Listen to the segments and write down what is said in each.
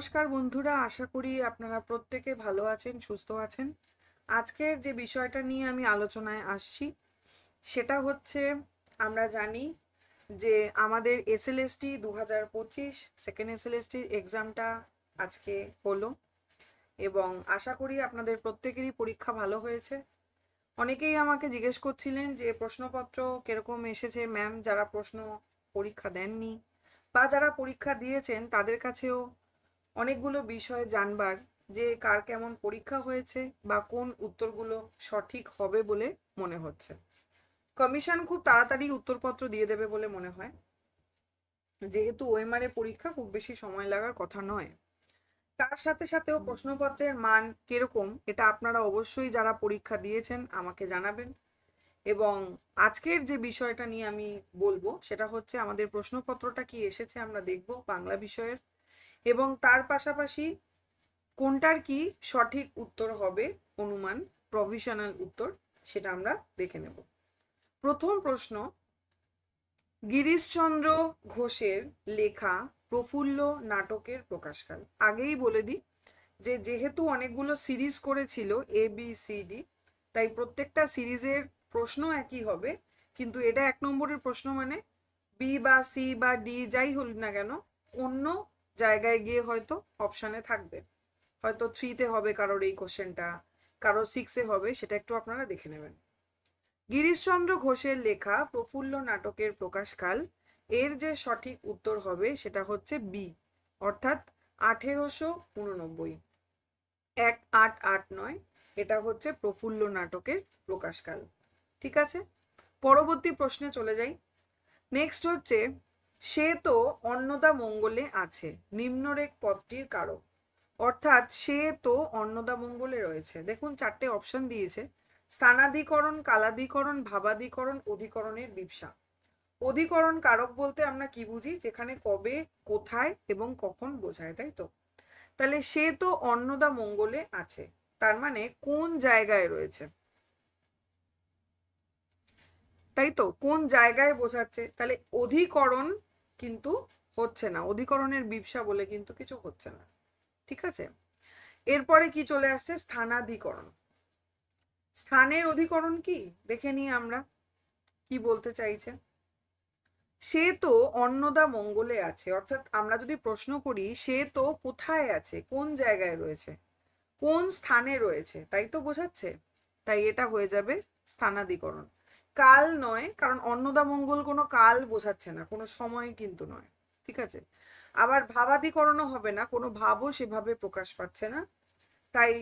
নমস্কার বন্ধুরা, আশা করি আপনারা প্রত্যেকে ভালো আছেন, সুস্থ আছেন। আজকের যে বিষয়টা নিয়ে আমি আলোচনায় আসছি সেটা হচ্ছে, আমরা জানি যে আমাদের এসএলএসটি 2025 সেকেন্ড এসএলএসটির এক্সামটা আজকে হলো এবং আশা করি আপনাদের প্রত্যেকেরই পরীক্ষা ভালো হয়েছে। অনেকেই আমাকে জিজ্ঞেস করছিলেন যে প্রশ্নপত্র কিরকম এসেছে ম্যাম, যারা প্রশ্ন পরীক্ষা দেননি বা যারা পরীক্ষা দিয়েছেন তাদের কাছেও অনেকগুলো বিষয় জানবার, যে কার কেমন পরীক্ষা হয়েছে বা কোন উত্তরগুলো সঠিক হবে বলে মনে হচ্ছে। কমিশন খুব তাড়াতাড়ি উত্তরপত্র দিয়ে দেবে বলে মনে হয়, যেহেতু ওএমআর পরীক্ষা খুব বেশি সময় লাগার কথা নয়। তার সাথে সাথেও প্রশ্নপত্রের মান কিরকম এটা আপনারা অবশ্যই যারা পরীক্ষা দিয়েছেন আমাকে জানাবেন। এবং আজকের যে বিষয়টা নিয়ে আমি বলবো সেটা হচ্ছে আমাদের প্রশ্নপত্রটা কি এসেছে আমরা দেখব বাংলা বিষয়ের, এবং তার পাশাপাশি কোনটার কি সঠিক উত্তর হবে অনুমান, প্রভিশনাল উত্তর, সেটা আমরা দেখে নেব। প্রথম প্রশ্ন, গিরিশচন্দ্র ঘোষের লেখা প্রফুল্ল নাটকের প্রকাশকাল। আগেই বলে দিই যে যেহেতু অনেকগুলো সিরিজ করেছিল ABCD, তাই প্রত্যেকটা সিরিজের প্রশ্ন একই হবে, কিন্তু এটা 1 নম্বরের প্রশ্ন মানে বি বা সি বা ডি যাই হল না কেন অন্য জায়গায় গিয়ে হয়তো অপশানে থাকবে। হয়তো 3-তে হবে কারোর এই কোশ্চেনটা, কারোর 6-এ হবে, সেটা একটু আপনারা দেখে নেবেন। গিরিশচন্দ্র ঘোষের লেখা প্রফুল্ল নাটকের প্রকাশকাল, এর যে সঠিক উত্তর হবে সেটা হচ্ছে বি, অর্থাৎ 1889। 1889 এটা হচ্ছে প্রফুল্ল নাটকের প্রকাশকাল। ঠিক আছে, পরবর্তী প্রশ্নে চলে যাই। নেক্সট হচ্ছে, সে তো অন্নদা মঙ্গলে আছে নিম্নরেখ পদটির কারক। অর্থাৎ সে তো অন্নদা মঙ্গলে রয়েছে। দেখুন 4টে অপশন দিয়েছে: স্থানাধিকরণ, কালাধিকরণ, ভাবাধিকরণ, অধিকরণের বিপসা। অধিকরণ কারক বলতে আমরা কি বুঝি? যেখানে কবে, কোথায় এবং কখন বোঝায়, তাই তো? তাহলে সে তো অন্নদা মঙ্গলে আছে, তার মানে কোন জায়গায় রয়েছে, তাই তো? কোন জায়গায় বোঝাচ্ছে, তাহলে অধিকরণ কিন্তু হচ্ছে না, অধিকরণের বিপসা বলে কিন্তু কিছু হচ্ছে না। ঠিক আছে, এরপরে কি চলে আসছে? স্থানাধিকরণ। স্থানের অধিকরণ কি দেখে নিই আমরা কি বলতে চাইছে। সে তো অন্নদা মঙ্গলে আছে, অর্থাৎ আমরা যদি প্রশ্ন করি সে তো কোথায় আছে, কোন জায়গায় রয়েছে, কোন স্থানে রয়েছে, তাই তো বোঝাচ্ছে। তাই এটা হয়ে যাবে স্থানাধিকরণ। কাল নয়, কারণ অন্নদা মঙ্গল কোনো কাল বোঝাচ্ছে না, কোনো সময় কিন্তু নয়। ঠিক আছে, আবার ভাবাধিকরণও হবে না, কোনো ভাবও সেভাবে প্রকাশ পাচ্ছে না। তাই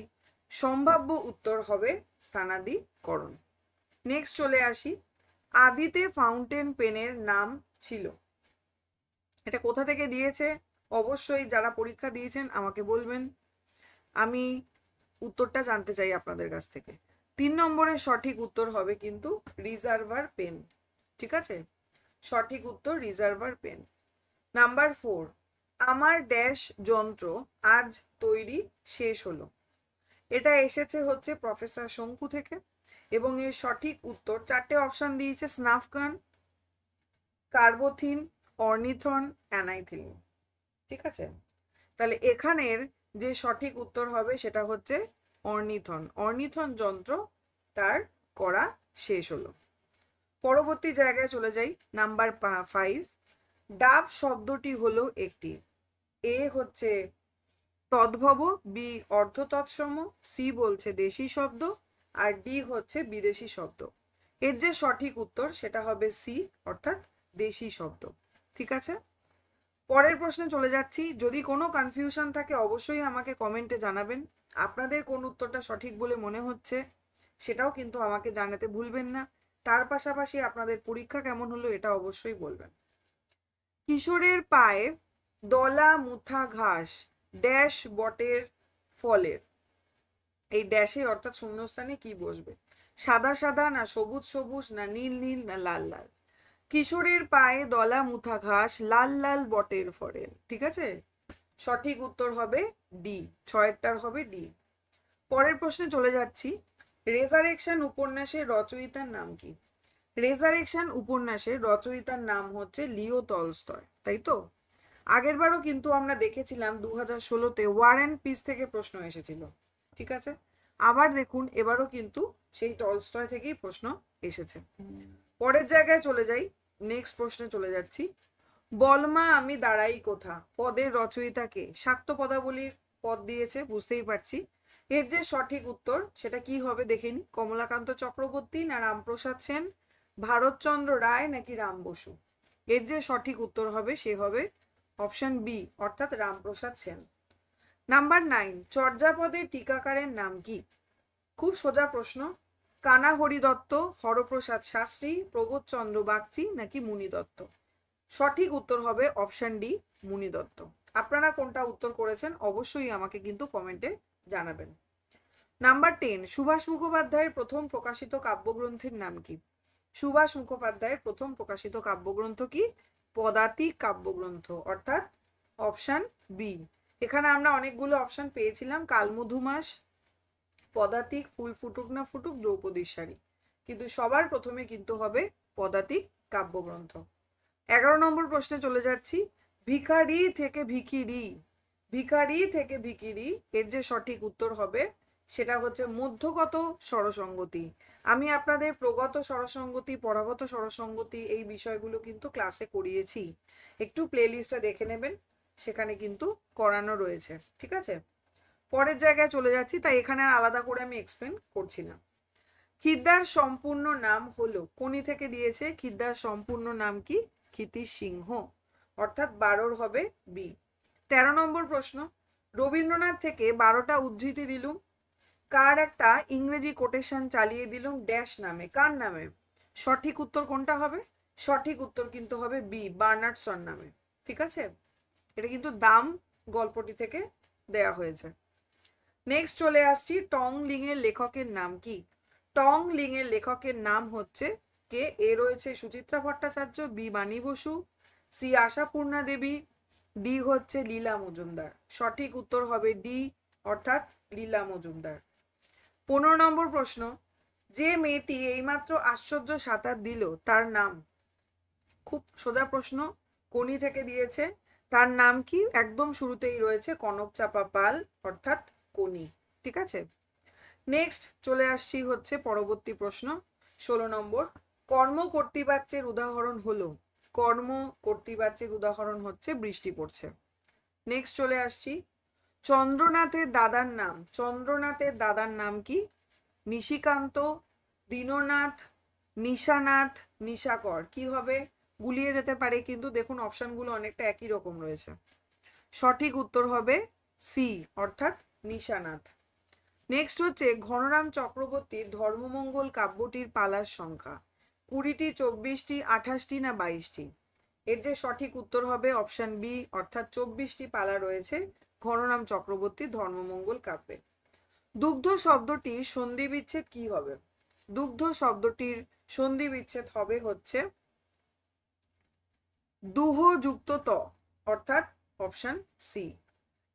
সম্ভাব্য উত্তর হবে স্থানাধিকরণ। নেক্সট চলে আসি, আদিতে ফাউন্টেন পেনের নাম ছিল। এটা কোথা থেকে দিয়েছে অবশ্যই যারা পরীক্ষা দিয়েছেন আমাকে বলবেন, আমি উত্তরটা জানতে চাই আপনাদের কাছ থেকে। 3 নম্বরের সঠিক উত্তর হবে কিন্তু রিজার্ভার পেন। ঠিক আছে, সঠিক উত্তর রিজার্ভার পেন। নাম্বার 4, আমার ড্যাশ যন্ত্র আজ তৈরি শেষ হলো। এটা এসেছে হচ্ছে প্রফেসর শঙ্কু থেকে, এবং এর সঠিক উত্তর 4টে অপশন দিয়েছে: স্নাফগান, কার্বোথিন, অর্নিথন, অ্যানাইথিলিন। ঠিক আছে, তাহলে এখানের যে সঠিক উত্তর হবে সেটা হচ্ছে অর্নিথন। অর্নিথন যন্ত্র তার করা শেষ হলো। পরবর্তী জায়গায় চলে যাই, নাম্বার 5, ডাব শব্দটি হলো একটি, এ হচ্ছে তদ্ভব, বি অর্ধ তৎসম, সি বলছে দেশি শব্দ, আর ডি হচ্ছে বিদেশি শব্দ। এর যে সঠিক উত্তর সেটা হবে সি, অর্থাৎ দেশি শব্দ। ঠিক আছে, পরের প্রশ্নে চলে যাচ্ছি। যদি কোনো কনফিউশন থাকে অবশ্যই আমাকে কমেন্টে জানাবেন। আপনাদের কোন উত্তরটা সঠিক বলে মনে হচ্ছে সেটাও কিন্তু আমাকে জানাতে ভুলবেন না। তার পাশাপাশি আপনাদের পরীক্ষা কেমন হলো এটা অবশ্যই বলবেন। কিশোরের পায়ে দলা মুথা ঘাস ড্যাশ বটের ফলের। এই ড্যাশে অর্থাৎ শূন্যস্থানে কি বসবে? সাদা সাদা, না সবুজ সবুজ, না নীল নীল, না লাল লাল। কিশোরের পায়ে দলা মুথা ঘাস লাল লাল বটের ফলের। ঠিক আছে, সঠিক উত্তর হবে ডি, 6টার হবে ডি। পরের প্রশ্নে চলে যাচ্ছি, রেজারেকশন উপন্যাসের রচয়িতার নাম কি? রেজারেকশন উপন্যাসের রচয়িতার নাম হচ্ছে লিও টলস্টয়, তাই তো? আগেরবারও কিন্তু আমরা দেখেছিলাম 2016-তে ওয়ার অ্যান্ড পিস থেকে প্রশ্ন এসেছিল, ঠিক আছে। আবার দেখুন এবারও কিন্তু সেই টলস্টয় থেকেই প্রশ্ন এসেছে। পরের জায়গায় চলে যাই, নেক্সট প্রশ্নে চলে যাচ্ছি। বলমা আমি দাঁড়াই কোথা পদের রচয়িতাকে, শাক্ত পদাবলীর পদ দিয়েছে, বুঝতেই পারছি। এর যে সঠিক উত্তর সেটা কি হবে দেখে নি। কমলাকান্ত চক্রবর্তী না রামপ্রসাদ সেন, ভারতচন্দ্র রায় নাকি রাম বসু? এর যে সঠিক উত্তর হবে সে হবে অপশন বি, অর্থাৎ রামপ্রসাদ সেন। নাম্বার 9, চর্যাপদের টিকাকারের নাম কি? খুব সোজা প্রশ্ন। কানা হরি দত্ত, হরপ্রসাদ শাস্ত্রী, প্রবোধচন্দ্র বাগচি নাকি মুনি দত্ত? সঠিক উত্তর হবে অপশন ডি, মুনি দত্ত। আপনারা কোনটা উত্তর করেছেন অবশ্যই আমাকে কিন্তু কমেন্টে জানাবেন। নাম্বার 10, সুভাষ মুখোপাধ্যায়ের প্রথম প্রকাশিত কাব্যগ্রন্থের নাম কি? সুভাষ মুখোপাধ্যায়ের প্রথম প্রকাশিত কাব্যগ্রন্থ কি? পদাতিক কাব্যগ্রন্থ, অর্থাৎ অপশন বি। এখানে আমরা অনেকগুলো অপশন পেয়েছিলাম, কালমধুমাস, পদাতিক, ফুল ফুটুক না ফুটুক, দ্রৌপদীর শাড়ি, কিন্তু সবার প্রথমে কিন্তু হবে পদাতিক কাব্যগ্রন্থ। 11 নম্বর প্রশ্নে চলে যাচ্ছি। ভিখারি থেকে ভিখিরি, ভিখারি থেকে ভিখিরি এর যে সঠিক উত্তর হবে সেটা হচ্ছে মধ্যগত স্বরসঙ্গতি। আমি আপনাদের প্রগত স্বরসঙ্গতি, পরাগত স্বরসঙ্গতি এই বিষয়গুলো কিন্তু ক্লাসে করিয়েছি, একটু প্লেলিস্টটা দেখে নেবেন, সেখানে কিন্তু করানো রয়েছে, ঠিক আছে। পরের জায়গায় চলে যাচ্ছি, তাই এখানে আলাদা করে আমি এক্সপ্লেন করছি না। খিদ্দার সম্পূর্ণ নাম হলো, কোনি থেকে দিয়েছে, খিদ্দার সম্পূর্ণ নাম কি? ক্ষিতিশ সিংহ, অর্থাৎ 12 হবে বি। 13 নম্বর প্রশ্ন। রবীন্দ্রনাথ থেকে 12টা উদ্ধৃতি দিলুম, কার একটা ইংরেজি কোটেশন চালিয়ে দিলুম ড্যাশ নামে, কার নামে? সঠিক উত্তর কোনটা হবে? সঠিক উত্তর কিন্তু হবে বি, বার্নার্ড শর নামে, ঠিক আছে। এটা কিন্তু দাম গল্পটি থেকে দেয়া হয়েছে। নেক্সট চলে আসছি, টং লিং এর লেখকের নাম কি? টং লিং এর লেখকের নাম হচ্ছে কে? এ রয়েছে সুচিত্রা ভট্টাচার্য, বি বাণী বসু, সি আশাপূর্ণা দেবী, ডি হচ্ছে লীলা মজুমদার। সঠিক উত্তর হবে ডি, অর্থাৎ লীলা মজুমদার। 15 নম্বর প্রশ্ন। যে মেয়েটি এইমাত্র আশ্চর্য সাঁতার দিল তার নাম? খুব সোজা প্রশ্ন, কোনি থেকে দিয়েছে, তার নাম কি? একদম শুরুতেই রয়েছে কনক চাপা পাল, অর্থাৎ কোনি, ঠিক আছে। নেক্সট চলে আসছি হচ্ছে পরবর্তী প্রশ্ন 16 নম্বর। কর্ম কর্তৃবাচ্যের উদাহরণ হলো, কর্ম কর্তৃবাচ্যের উদাহরণ হচ্ছে বৃষ্টি পড়ছে। নেক্সট চলে আসছি, চন্দ্রনাথের দাদার নাম, চন্দ্রনাথের দাদার নাম কি? নিশিকান্ত, দীননাথ, নিশানাথ, নিশাকর। কি হবে? গুলিয়ে যেতে পারে, কিন্তু দেখুন অপশনগুলো অনেকটা একই রকম রয়েছে। সঠিক উত্তর হবে সি, অর্থাৎ নিশানাথ। নেক্সট হচ্ছে ঘনরাম চক্রবর্তীর ধর্মমঙ্গল কাব্যটির পালার সংখ্যা 20টি, 24টি, 28টি না 22টি? এর যে সঠিক উত্তর হবে অপশন বি, অর্থাৎ 24টি পালা রয়েছে ঘনরাম চক্রবর্তীর ধর্মমঙ্গল কাব্যে। দুগ্ধ শব্দটির সন্ধি বিচ্ছেদ কি হবে? দুগ্ধ শব্দটির সন্ধি বিচ্ছেদ হবে হচ্ছে দুহ যুক্ত ত, অর্থাৎ অপশন সি।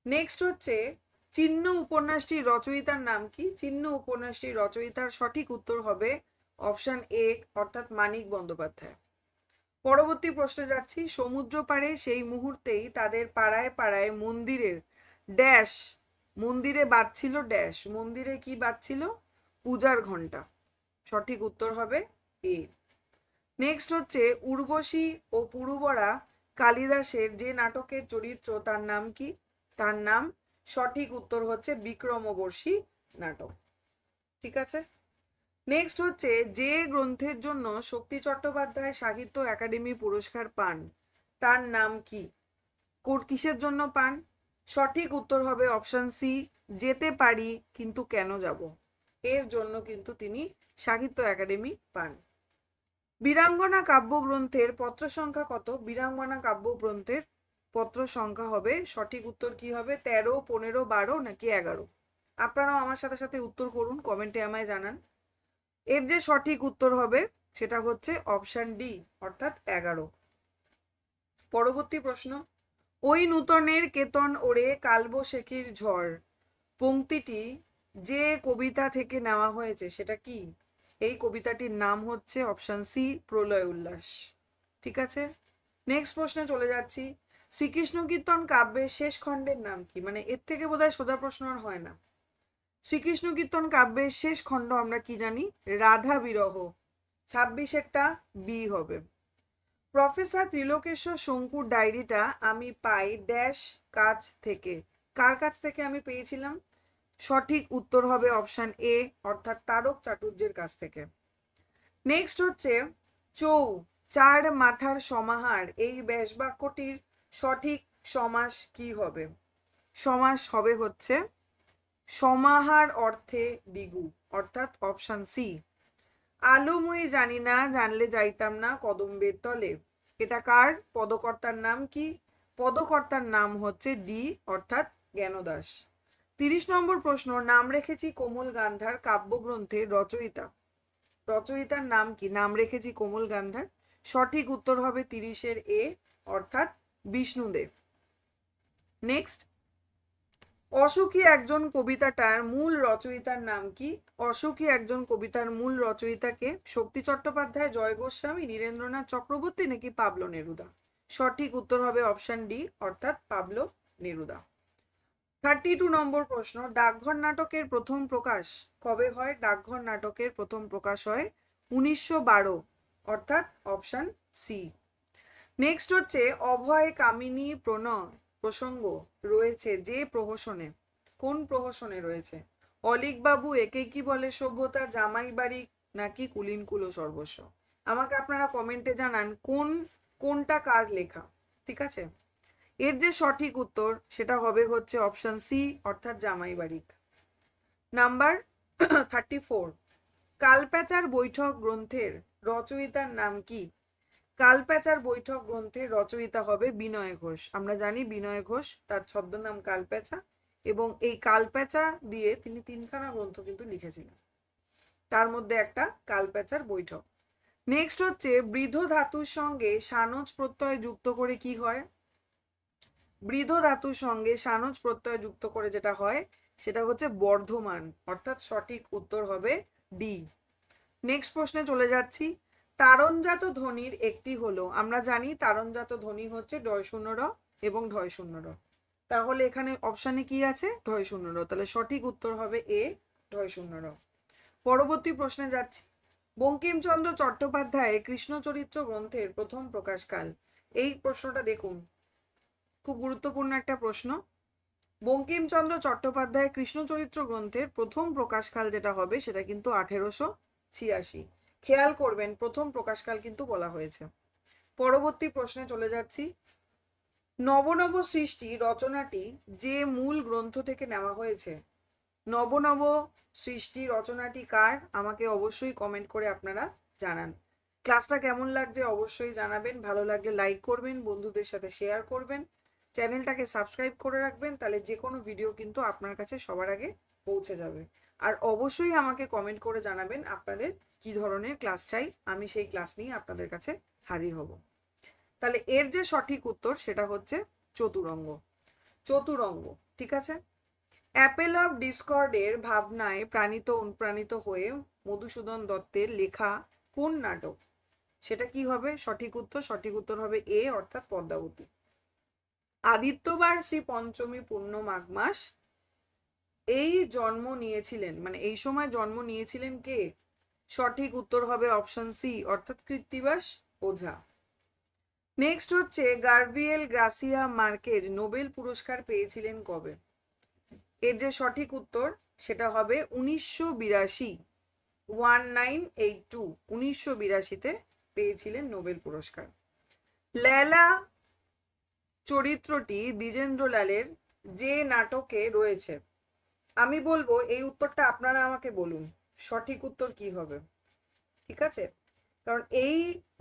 নেক্সট হচ্ছে চিহ্ন উপন্যাসটির রচয়িতার নাম কি? চিহ্ন উপন্যাসটির রচয়িতার সঠিক উত্তর হবে অপশন এ, অর্থাৎ মানিক বন্দ্যোপাধ্যায়। পরবর্তী প্রশ্নে যাচ্ছি। সমুদ্র পাড়ে সেই মুহূর্তেই তাদের পাড়ায় পাড়ায় মন্দিরের ড্যাশ, মন্দিরে বাজছিল ড্যাশ, মন্দিরে কি বাজছিল? পূজার ঘন্টা। সঠিক উত্তর হবে এ। নেক্সট হচ্ছে উর্বশী ও পুরুবরা কালিদাসের যে নাটকের চরিত্র তার নাম কি? তার নাম, সঠিক উত্তর হচ্ছে বিক্রমবর্ষী নাটক, ঠিক আছে। নেক্সট হচ্ছে যে গ্রন্থের জন্য শক্তি চট্টোপাধ্যায় সাহিত্য একাডেমি পুরস্কার পান তার নাম কি? কিসের জন্য পান? সঠিক উত্তর হবে অপশন সি, যেতে পারি কিন্তু কেন যাব, এর জন্য কিন্তু তিনি সাহিত্য একাডেমি পান। বীরাঙ্গনা কাব্যগ্রন্থের পত্র সংখ্যা কত? বীরাঙ্গনা কাব্যগ্রন্থের পত্র সংখ্যা হবে, সঠিক উত্তর কি হবে? 13, 15, 12 নাকি 11? আপনারাও আমার সাথে সাথে উত্তর করুন, কমেন্টে আমায় জানান। এর যে সঠিক উত্তর হবে সেটা হচ্ছে অপশন ডি, অর্থাৎ 11। পরবর্তী প্রশ্ন। ওই নূতনের কেতন ওরে কালবৈশাখীর ঝড় পংক্তিটি যে কবিতা থেকে নেওয়া হয়েছে সেটা কি? এই কবিতাটির নাম হচ্ছে অপশন সি, প্রলয় উল্লাস, ঠিক আছে। নেক্সট প্রশ্নে চলে যাচ্ছি। শ্রীকৃষ্ণ কীর্তন কাব্যের শেষ খণ্ডের নাম কি? মানে এর থেকে বোধহয় সোজা প্রশ্ন আর হয় না। শ্রীকৃষ্ণ কীর্তন কাব্যের শেষ খণ্ড আমরা কি জানি? রাধা বিরহ। 26-এরটা বি হবে। প্রফেসর ত্রিলোকেশ্বর শঙ্কুর ডায়েরিটা আমি পাই ড্যাশ কাছ থেকে। কার কাছ থেকে আমি পেয়েছিলাম? সঠিক উত্তর হবে অপশন এ, অর্থাৎ তারক চাটুর্যের কাছ থেকে। নেক্সট হচ্ছে চৌ চার মাথার সমাহার, এই ব্যাস বাক্যটির সঠিক সমাস কি হবে? সমাস হবে হচ্ছে সমাহার অর্থে দ্বিগু, অর্থাৎ অপশন সি। আলু মুই জানি না, জানলে যাইতাম না কদম্বের তলে। এটা কার পদকর্তার নাম কি? পদকর্তার নাম হচ্ছে ডি, অর্থাৎ জ্ঞানদাস। 30 নম্বর প্রশ্ন, নাম রেখেছি কোমল গান্ধার কাব্যগ্রন্থের রচয়িতা। রচয়িতার নাম কি? নাম রেখেছি কোমল গান্ধার। সঠিক উত্তর হবে 30-এর এ, অর্থাৎ বিষ্ণুদেব। নেক্সট, অসুখী একজন কবিতাটার মূল রচয়িতার নাম কি? অসুখী একজন কবিতার মূল রচয়িতাকে? শক্তি চট্টোপাধ্যায়, জয় গোস্বামী, নীরেন্দ্রনাথ চক্রবর্তী নাকি পাবলো নেরুদা? সঠিক উত্তর হবে অপশন ডি, অর্থাৎ পাবলো নেরুদা। 32 নম্বর প্রশ্ন, ডাকঘর নাটকের প্রথম প্রকাশ কবে হয়? ডাকঘর নাটকের প্রথম প্রকাশ হয় 1912, অর্থাৎ অপশন সি। নেক্সট হচ্ছে অভয় কামিনী প্রণয় প্রসঙ্গ রয়েছে যে প্রহসনে, কোন প্রহসনে রয়েছে? অলিক বাবু, একে কি বলে সভ্যতা, জামাই বাড়ি নাকি কুলিনকুলো সর্বস্ব? আমাকে আপনারা কমেন্টে জানান কোনটা কার লেখা। ঠিক আছে, এর যে সঠিক উত্তর সেটা হবে হচ্ছে অপশন সি, অর্থাৎ জামাই বাড়িক। নাম্বার 34, কালপ্যাচার বৈঠক গ্রন্থের রচয়িতার নাম কি? কালপ্যাচার বৈঠক গ্রন্থের রচয়িতা হবে বিনয় ঘোষ। আমরা জানি বিনয় ঘোষ, তার ছদ্মনাম কালপ্যাচা, এবং এই কালপ্যাচা দিয়ে তিনি 3খানা গ্রন্থ কিন্তু লিখেছিলেন, তার মধ্যে একটা কালপ্যাচার বৈঠক। নেক্সট হচ্ছে বৃদ্ধ ধাতুর সঙ্গে সানজ প্রত্যয় যুক্ত করে কি হয়? বৃদ্ধ ধাতুর সঙ্গে সানজ প্রত্যয় যুক্ত করে যেটা হয় সেটা হচ্ছে বর্ধমান, অর্থাৎ সঠিক উত্তর হবে ডি। নেক্সট প্রশ্নে চলে যাচ্ছি, তারণজাত ধ্বনির একটি হলো, আমরা জানি তারণজাত ধ্বনি হচ্ছে ডয় শূন্য র এবং ঢয় শূন্য র। তাহলে এখানে অপশানে কি আছে? ঢয় শূন্য র, তাহলে সঠিক উত্তর হবে এ, ঢয় শূন্য র। পরবর্তী প্রশ্নে যাচ্ছি, বঙ্কিমচন্দ্র চট্টোপাধ্যায়ের কৃষ্ণচরিত্র গ্রন্থের প্রথম প্রকাশকাল। এই প্রশ্নটা দেখুন, খুব গুরুত্বপূর্ণ একটা প্রশ্ন। বঙ্কিমচন্দ্র চট্টোপাধ্যায়ের কৃষ্ণচরিত্র গ্রন্থের প্রথম প্রকাশকাল যেটা হবে সেটা কিন্তু 1886। খেয়াল করবেন প্রথম প্রকাশকাল কিন্তু বলা হয়েছে। পরবর্তী প্রশ্নে চলে যাচ্ছি, নবনব সৃষ্টি রচনাটি যে মূল গ্রন্থ থেকে নেওয়া হয়েছে, নবনব সৃষ্টি রচনাটি কার? আমাকে অবশ্যই কমেন্ট করে আপনারা জানান। ক্লাসটা কেমন লাগছে অবশ্যই জানাবেন, ভালো লাগলে লাইক করবেন, বন্ধুদের সাথে শেয়ার করবেন, চ্যানেলটাকে সাবস্ক্রাইব করে রাখবেন, তাহলে যে কোনো ভিডিও কিন্তু আপনার কাছে সবার আগে পৌঁছে যাবে। আর অবশ্যই আমাকে কমেন্ট করে জানাবেন আপনাদের কি ধরনের ক্লাস চাই, আমি সেই ক্লাস নিয়ে আপনাদের কাছে হাজির হব। তাহলে এর যে সঠিক উত্তর সেটা হচ্ছে চতুরঙ্গ। চতুরঙ্গ, ঠিক আছে। অ্যাপেল অফ ডিসকর্ডের ভাবনায় অনুপ্রাণিত হয়ে মধুসূদন দত্তের লেখা কোন নাটক? সেটা কি হবে সঠিক উত্তর? সঠিক উত্তর হবে এ, অর্থাৎ পদ্মাবতী। আদিত্যবার শ্রী পঞ্চমী পূর্ণ মাঘ মাস, এই জন্ম নিয়েছিলেন, মানে এই সময় জন্ম নিয়েছিলেন কে? সঠিক উত্তর হবে অপশন সি, অর্থাৎ কৃত্তিবাস ওঝা। নেক্সট হচ্ছে গার্বিয়েল গ্রাসিয়া মার্কেজ নোবেল পুরস্কার পেয়েছিলেন কবে? এর যে সঠিক উত্তর সেটা হবে 1982, 1982, 1982-তে পেয়েছিলেন নোবেল পুরস্কার। লেলা চরিত্রটি দ্বিজেন্দ্রলালের যে নাটকে রয়েছে, আমি বলবো এই উত্তরটা আপনারা আমাকে বলুন সঠিক উত্তর কি হবে। ঠিক আছে, কারণ এই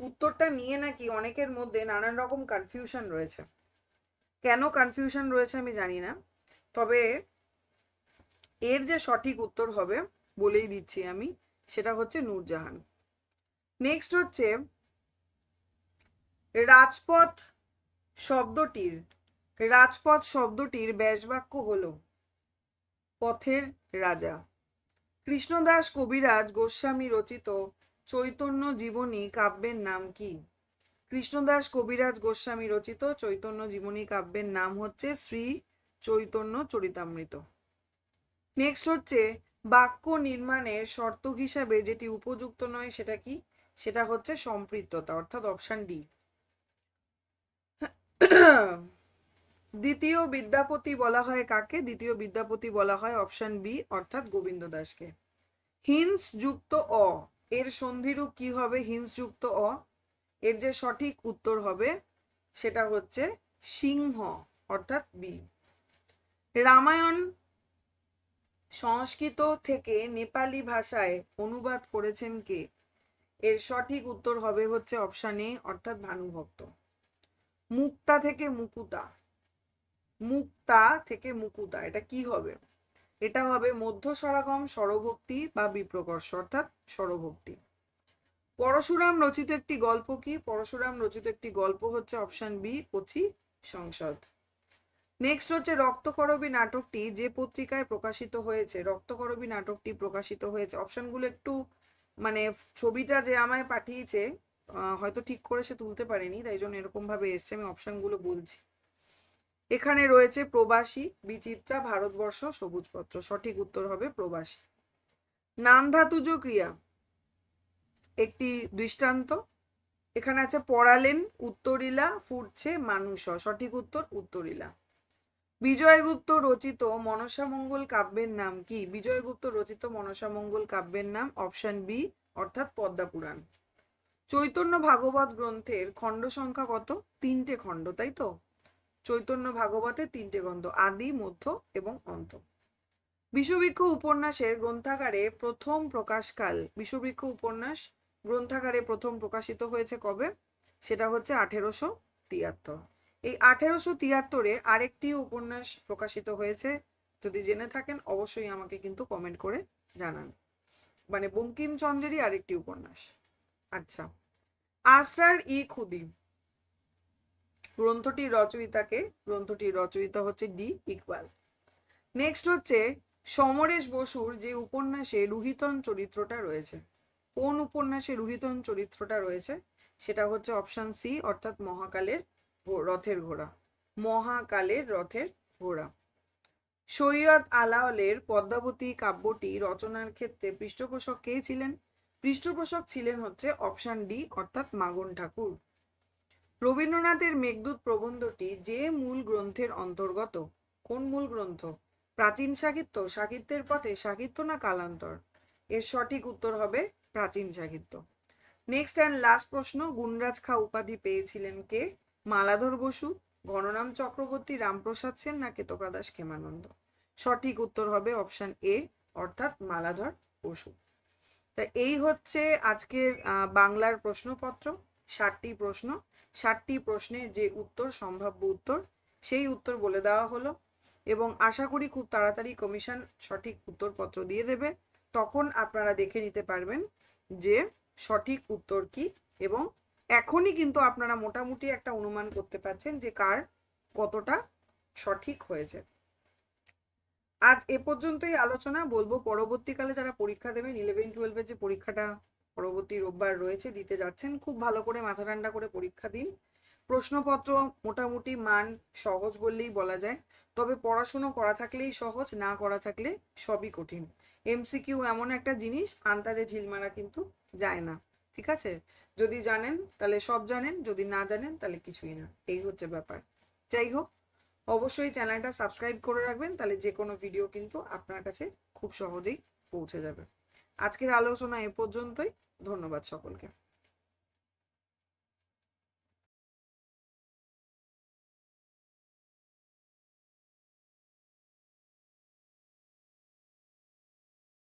উত্তরটা নিয়ে নাকি অনেকের মধ্যে নানান রকম কনফিউশন রয়েছে। কেন কনফিউশন রয়েছে আমি জানি না, তবে এর যে সঠিক উত্তর হবে বলেই দিচ্ছি আমি, সেটা হচ্ছে নূরজাহান। নেক্সট হচ্ছে রাজপথ শব্দটির ব্যাসবাক্য হলো পথের রাজা। কৃষ্ণদাস কবিরাজ গোস্বামী রচিত চৈতন্য জীবনী কাব্যের নাম কি? কৃষ্ণদাস কবিরাজ গোস্বামী রচিত চৈতন্য জীবনী কাব্যের নাম হচ্ছে শ্রী চৈতন্য চরিতামৃত। নেক্সট হচ্ছে বাক্য নির্মাণের শর্ত হিসাবে যেটি উপযুক্ত নয় সেটা কি? সেটা হচ্ছে সম্পৃক্ততা, অর্থাৎ অপশন ডি। দ্বিতীয় বিদ্যাপতি বলা হয় কাকে? দ্বিতীয় বিদ্যাপতি বলা হয় অপশন বি, অর্থাৎ গোবিন্দ দাসকে। হিন্স যুক্ত অ এর সন্ধিরূপ কি হবে? হিন্স যুক্ত অ এর যে সঠিক উত্তর হবে সেটা হচ্ছে সিংহ, অর্থাৎ বি। রামায়ণ সংস্কৃত থেকে নেপালি ভাষায় অনুবাদ করেছেন কে? এর সঠিক উত্তর হবে হচ্ছে অপশন এ, অর্থাৎ ভানুভক্ত। মুক্তা থেকে মুকুতা, মুক্তা থেকে মুকুতা এটা কি হবে? এটা হবে মধ্য স্বরাগম, স্বরভক্তি বা বিপ্রকর্ষ, অর্থাৎ স্বরভক্তি। পরশুরাম রচিত একটি গল্প কি? পরশুরাম রচিত একটি গল্প হচ্ছে অপশন বি, কচি সংসদ। নেক্সট হচ্ছে রক্তকরবী নাটকটি যে পত্রিকায় প্রকাশিত হয়েছে? রক্তকরবী নাটকটি প্রকাশিত হয়েছে, অপশনগুলো একটু মানে ছবিটা যে আমায় পাঠিয়েছে হয়তো ঠিক করে সে তুলতে পারেনি, তাই জন্য এরকম ভাবে এসছে, আমি অপশনগুলো বলছি। এখানে রয়েছে প্রবাসী, বিচিত্রা, ভারতবর্ষ, সবুজপত্র। সঠিক উত্তর হবে প্রবাসী। নাম ধাতুজ ক্রিয়া একটি দৃষ্টান্ত। এখানে আছে পড়ালেন, উত্তরিলা, ফুটছে, মানুষ। সঠিক উত্তর উত্তরিলা। বিজয়গুপ্ত রচিত মনসামঙ্গল কাব্যের নাম কি? বিজয়গুপ্ত রচিত মনসামঙ্গল কাব্যের নাম অপশন বি, অর্থাৎ পদ্মাপুরাণ। চৈতন্য ভাগবত গ্রন্থের খণ্ড সংখ্যা কত? 3টে খণ্ড, তাই তো? চৈতন্য ভাগবতের 3টে গ্রন্থ, আদি, মধ্য এবং অন্ত। বিষবৃক্ষ উপন্যাসের গ্রন্থাগারে প্রথম প্রকাশকাল, বিষবৃক্ষ উপন্যাস গ্রন্থাগারে প্রথম প্রকাশিত হয়েছে কবে? সেটা হচ্ছে 1873। এই 1873-এ আরেকটি উপন্যাস প্রকাশিত হয়েছে, যদি জেনে থাকেন অবশ্যই আমাকে কিন্তু কমেন্ট করে জানান। মানে বঙ্কিমচন্দ্রেরই আরেকটি উপন্যাস। আচ্ছা, আসরার ই খুদি গ্রন্থটির রচয়িতাকে? গ্রন্থটির রচয়িতা হচ্ছে ডি ইকবাল। নেক্সট হচ্ছে সমরেশ বসুর যে উপন্যাসে রুহিতন চরিত্রটা রয়েছে, কোন উপন্যাসে রুহিতন চরিত্রটা রয়েছে? সেটা হচ্ছে অপশন সি, অর্থাৎ মহাকালের রথের ঘোড়া। মহাকালের রথের ঘোড়া। সৈয়দ আলাওলের পদ্মাবতী কাব্যটি রচনার ক্ষেত্রে পৃষ্ঠপোষক কে ছিলেন? পৃষ্ঠপোষক ছিলেন হচ্ছে অপশন ডি, অর্থাৎ মাগন ঠাকুর। রবীন্দ্রনাথের মেঘদূত প্রবন্ধটি যে মূল গ্রন্থের অন্তর্গত? কোন মূল গ্রন্থ? প্রাচীন সাহিত্য, সাহিত্যের পথে, সাহিত্য না কালান্তর? এর সঠিক উত্তর হবে প্রাচীন সাহিত্য। নেক্সট অ্যান্ড লাস্ট প্রশ্ন, গুণরাজ খাঁ উপাধি পেয়েছিলেন কে? মালাধর বসু, গণনাম চক্রবর্তী, রামপ্রসাদ সেন না কেতকা দাস ক্ষেমানন্দ? সঠিক উত্তর হবে অপশন এ, অর্থাৎ মালাধর বসু। তা এই হচ্ছে আজকের বাংলার প্রশ্নপত্র। 60টি প্রশ্ন, 60টি প্রশ্নে যে উত্তর, সম্ভাব্য উত্তর, সেই উত্তর বলে দেওয়া হলো এবং আশা করি খুব তাড়াতাড়ি কমিশন সঠিক উত্তরপত্র দিয়ে দেবে। তখন আপনারা দেখে নিতে পারবেন যে সঠিক উত্তর কি, এবং এখনই কিন্তু আপনারা মোটামুটি একটা অনুমান করতে পারছেন যে কার কতটা সঠিক হয়েছে। আজ এ পর্যন্তই আলোচনা। বলবো পরবর্তীকালে যারা পরীক্ষা দেবেন 11-12-এর যে পরীক্ষাটা পরবর্তী রোববার রয়েছে, দিতে যাচ্ছেন, খুব ভালো করে মাথা ঠান্ডা করে পরীক্ষা দিন। প্রশ্নপত্র মোটামুটি মান সহজ বললেই বলা যায়, তবে পড়াশুনো করা থাকলেই সহজ, না করা থাকলে সবই কঠিন। এমসিকিউ এমন একটা জিনিস, আন্দাজে ঢিল মারা কিন্তু যায় না, ঠিক আছে? যদি জানেন তাহলে সব জানেন, যদি না জানেন তাহলে কিছুই না, এই হচ্ছে ব্যাপার। যাই হোক, অবশ্যই চ্যানেলটা সাবস্ক্রাইব করে রাখবেন, তাহলে যে কোনো ভিডিও কিন্তু আপনার কাছে খুব সহজেই পৌঁছে যাবে। আজকের আলোচনা এ পর্যন্তই। ধন্যবাদ সকলকে।